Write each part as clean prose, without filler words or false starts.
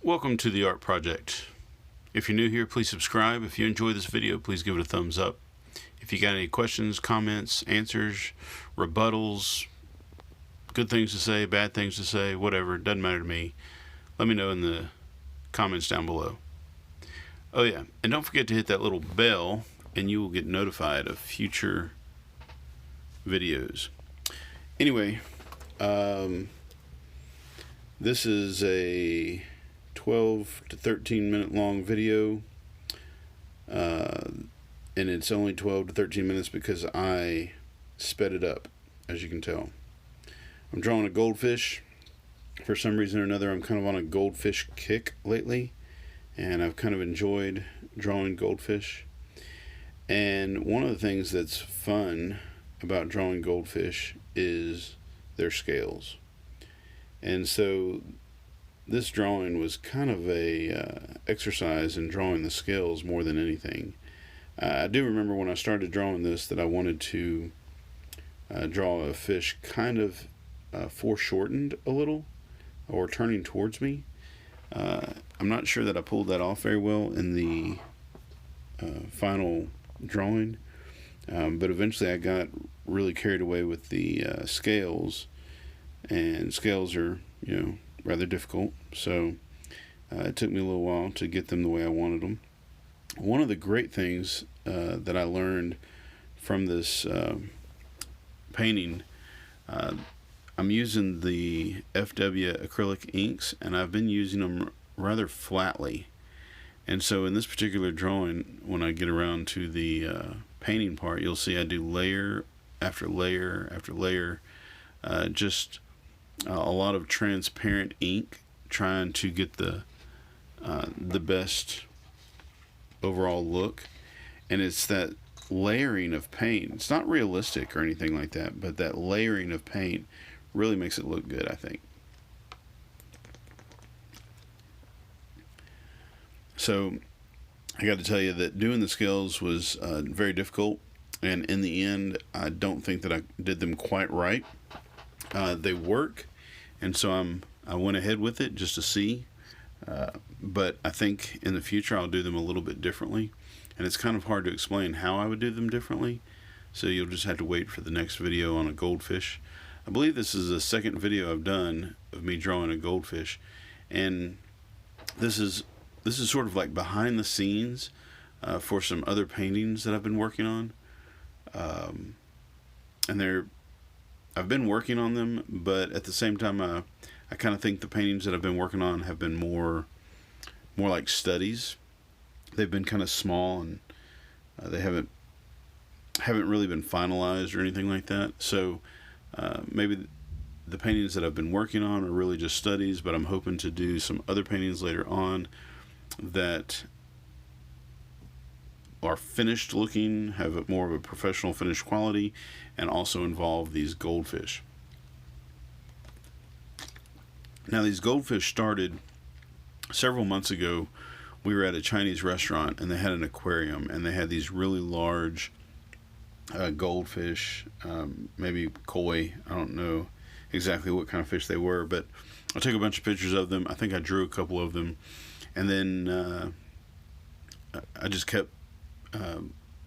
Welcome to the Art Project. If you're new here, please subscribe. If you enjoy this video, please give it a thumbs up. If you got any questions, comments, answers, rebuttals, good things to say, bad things to say, whatever, it doesn't matter to me, let me know in the comments down below. Oh yeah, and don't forget to hit that little bell and you will get notified of future videos. Anyway, this is a 12 to 13 minute long video, and it's only 12 to 13 minutes because I sped it up, as you can tell. I'm drawing a goldfish. For some reason or another, I'm kind of on a goldfish kick lately, and I've kind of enjoyed drawing goldfish. And one of the things that's fun about drawing goldfish is their scales. And so this drawing was kind of a exercise in drawing the scales more than anything. I do remember when I started drawing this that I wanted to draw a fish kind of foreshortened a little, or turning towards me. I'm not sure that I pulled that off very well in the final drawing, but eventually I got really carried away with the scales, and scales are, rather difficult, so it took me a little while to get them the way I wanted them. One of the great things that I learned from this painting, I'm using the FW acrylic inks, and I've been using them rather flatly. And so in this particular drawing, when I get around to the painting part, you'll see I do layer after layer after layer, just a lot of transparent ink, trying to get the best overall look. And it's that layering of paint. It's not realistic or anything like that, but that layering of paint really makes it look good, I think. So I got to tell you that doing the scales was very difficult, and in the end I don't think that I did them quite right. They work, and so I went ahead with it just to see, but I think in the future I'll do them a little bit differently, and it's kind of hard to explain how I would do them differently, so you'll just have to wait for the next video on a goldfish. I believe this is the second video I've done of me drawing a goldfish, and this is sort of like behind the scenes for some other paintings that I've been working on, and I've been working on them, but at the same time I kind of think the paintings that I've been working on have been more like studies. They've been kind of small, and they haven't really been finalized or anything like that. So maybe the paintings that I've been working on are really just studies, but I'm hoping to do some other paintings later on that are finished looking, have more of a professional finished quality, and also involve these goldfish. Now, these goldfish started several months ago. We were at a Chinese restaurant, and they had an aquarium, and they had these really large goldfish, maybe koi. I don't know exactly what kind of fish they were, but I took a bunch of pictures of them. I think I drew a couple of them, and then I just kept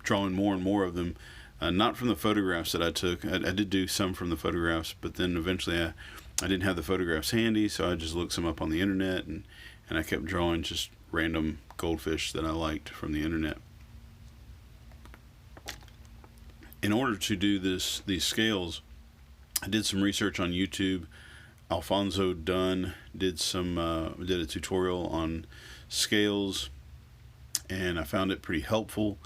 drawing more and more of them, not from the photographs that I took. I did do some from the photographs, but then eventually I didn't have the photographs handy, so I just looked some up on the internet, and I kept drawing just random goldfish that I liked from the internet. In order to do these scales, I did some research on YouTube. Alfonso Dunn did a tutorial on scales, and I found it pretty helpful,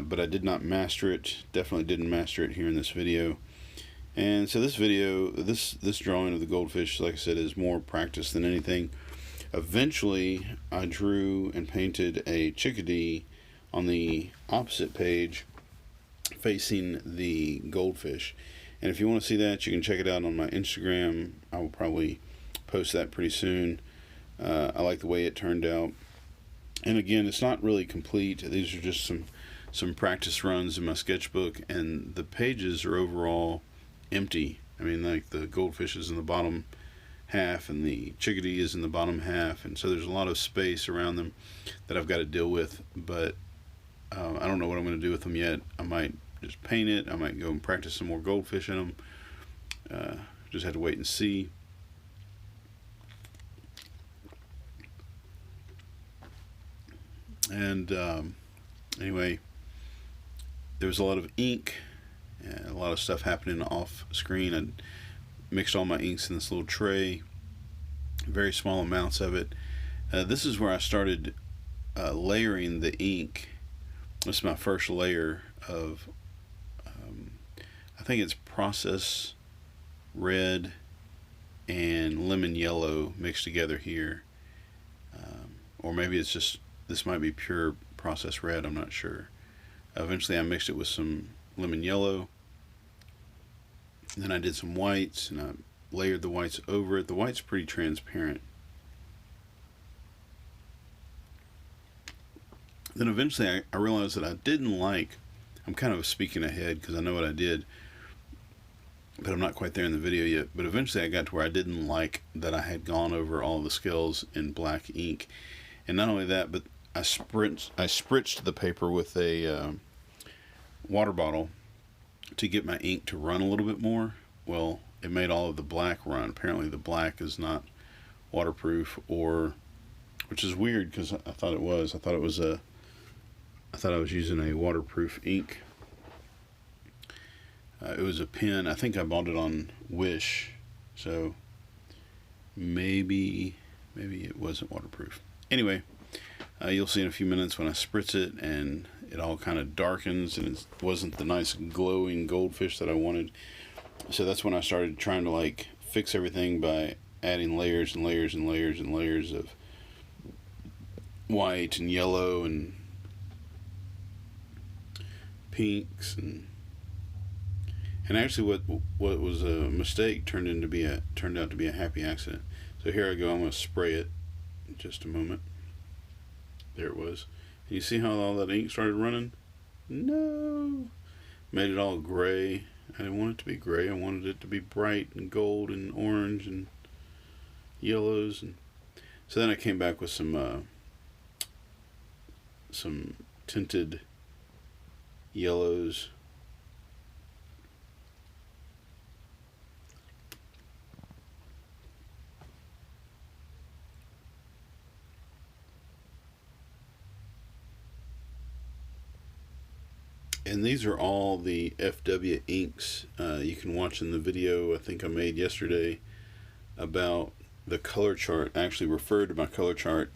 but I did not master it. Definitely didn't master it here in this video. And so this video, this drawing of the goldfish, like I said, is more practice than anything. Eventually I drew and painted a chickadee on the opposite page facing the goldfish, and if you want to see that, you can check it out on my Instagram. I will probably post that pretty soon. I like the way it turned out, and again, it's not really complete. These are just some practice runs in my sketchbook, and the pages are overall empty. I mean, like, the goldfish is in the bottom half, and the chickadee is in the bottom half, and so there's a lot of space around them that I've got to deal with, but I don't know what I'm going to do with them yet. I might just paint it. I might go and practice some more goldfish in them. Just have to wait and see. And anyway, there was a lot of ink and a lot of stuff happening off screen. I mixed all my inks in this little tray, very small amounts of it. This is where I started layering the ink. This is my first layer of, I think it's process red and lemon yellow mixed together here. Or maybe it's just, this might be pure process red, I'm not sure. Eventually I mixed it with some lemon yellow. Then I did some whites, and I layered the whites over it. The white's pretty transparent. Then eventually I realized that I didn't like, I'm kind of speaking ahead because I know what I did, but I'm not quite there in the video yet. But eventually I got to where I didn't like that I had gone over all the scales in black ink. And not only that, but I spritzed the paper with a water bottle to get my ink to run a little bit more. Well, it made all of the black run. Apparently the black is not waterproof, or, which is weird because I thought it was. I thought I was using a waterproof ink. It was a pen. I think I bought it on Wish, so maybe it wasn't waterproof. Anyway, you'll see in a few minutes when I spritz it and it all kind of darkens and it wasn't the nice glowing goldfish that I wanted. So that's when I started trying to like fix everything by adding layers and layers and layers and layers of white and yellow and pinks, and actually what was a mistake turned out to be a happy accident. So here I go, I'm going to spray it in just a moment. There it was. And you see how all that ink started running? No! Made it all gray. I didn't want it to be gray. I wanted it to be bright and gold and orange and yellows. And so then I came back with some tinted yellows. And these are all the FW inks you can watch in the video I think I made yesterday about the color chart. I actually referred to my color chart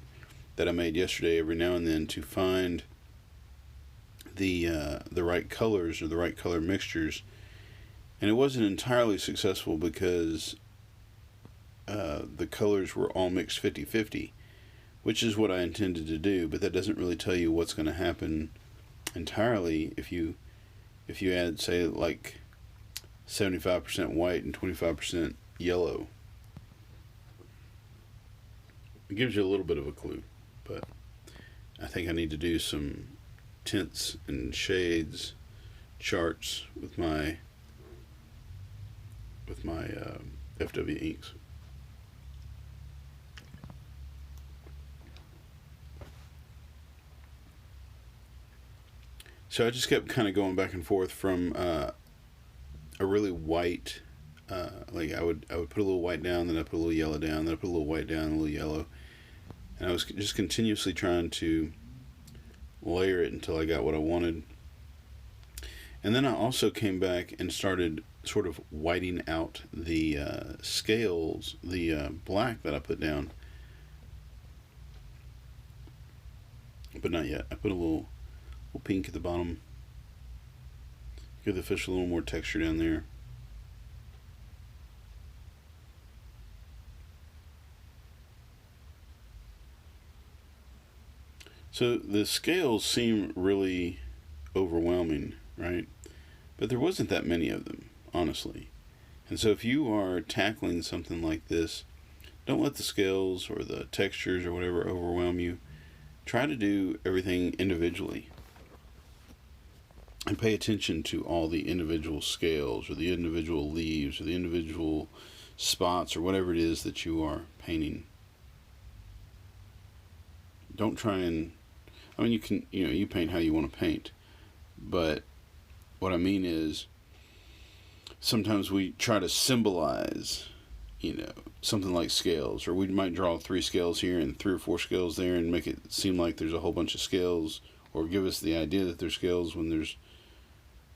that I made yesterday every now and then to find the right colors or the right color mixtures. And it wasn't entirely successful because the colors were all mixed 50-50, which is what I intended to do, but that doesn't really tell you what's going to happen entirely if you add, say, like 75% white and 25% yellow. It gives you a little bit of a clue, but I think I need to do some tints and shades charts with my FW inks. So I just kept kind of going back and forth from a really white, like I would put a little white down, then I put a little yellow down, then I put a little white down, a little yellow, and I was just continuously trying to layer it until I got what I wanted. And then I also came back and started sort of whiting out the scales, the black that I put down, but not yet. I put a little pink at the bottom. Give the fish a little more texture down there. So the scales seem really overwhelming, right? But there wasn't that many of them, honestly. And so if you are tackling something like this, don't let the scales or the textures or whatever overwhelm you. Try to do everything individually. And pay attention to all the individual scales or the individual leaves or the individual spots or whatever it is that you are painting. Don't try and, I mean, you paint how you want to paint, but what I mean is sometimes we try to symbolize, something like scales, or we might draw 3 scales here and 3 or 4 scales there and make it seem like there's a whole bunch of scales, or give us the idea that there's scales when there's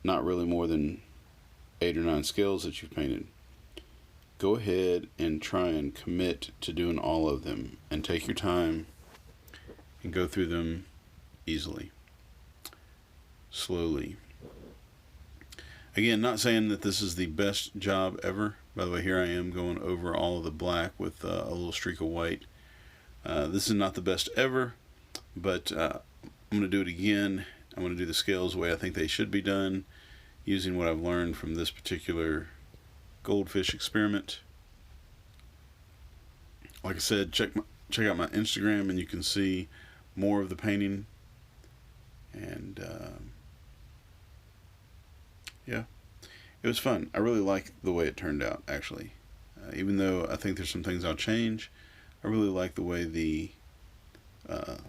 not really more than 8 or 9 scales that you've painted. Go ahead and try and commit to doing all of them, and take your time and go through them easily, slowly. Again, not saying that this is the best job ever. By the way, here I am going over all of the black with a little streak of white. This is not the best ever, but I'm going to do it again. I'm going to do the scales the way I think they should be done, using what I've learned from this particular goldfish experiment. Like I said, check out my Instagram and you can see more of the painting. And yeah, it was fun. I really like the way it turned out, actually. Even though I think there's some things I'll change, I really like the way the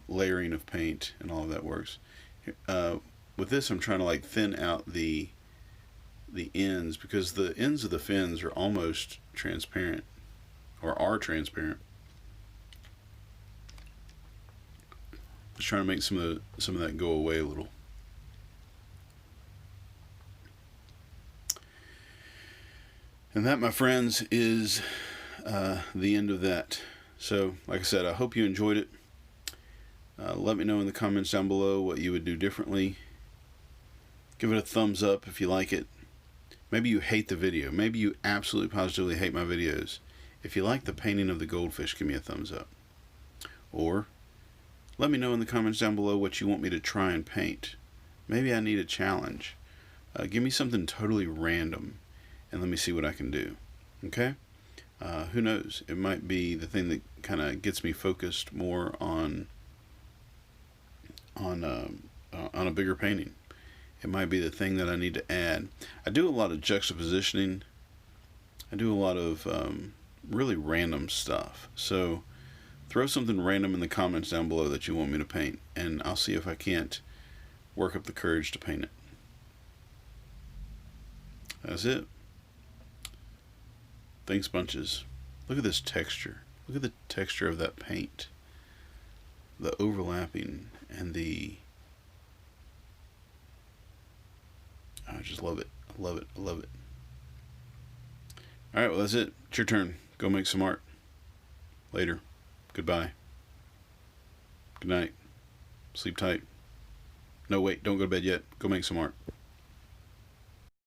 layering of paint and all of that works. With this, I'm trying to thin out the ends, because the ends of the fins are almost transparent, or are transparent. Just trying to make some of that go away a little. And that, my friends, is the end of that. So, like I said, I hope you enjoyed it. Let me know in the comments down below what you would do differently. Give it a thumbs up if you like it. Maybe you hate the video. Maybe you absolutely positively hate my videos. If you like the painting of the goldfish, give me a thumbs up. Or let me know in the comments down below what you want me to try and paint. Maybe I need a challenge. Give me something totally random and let me see what I can do. Okay? Who knows? It might be the thing that kind of gets me focused more on a bigger painting. It might be the thing that I need to add. I do a lot of juxtapositioning. I do a lot of really random stuff. So throw something random in the comments down below that you want me to paint, and I'll see if I can't work up the courage to paint it. That's it. Thanks bunches. Look at this texture. Look at the texture of that paint. The overlapping and I just love it. I love it. I love it. Alright, well that's it. It's your turn. Go make some art. Later. Goodbye. Good night. Sleep tight. No, wait, don't go to bed yet. Go make some art.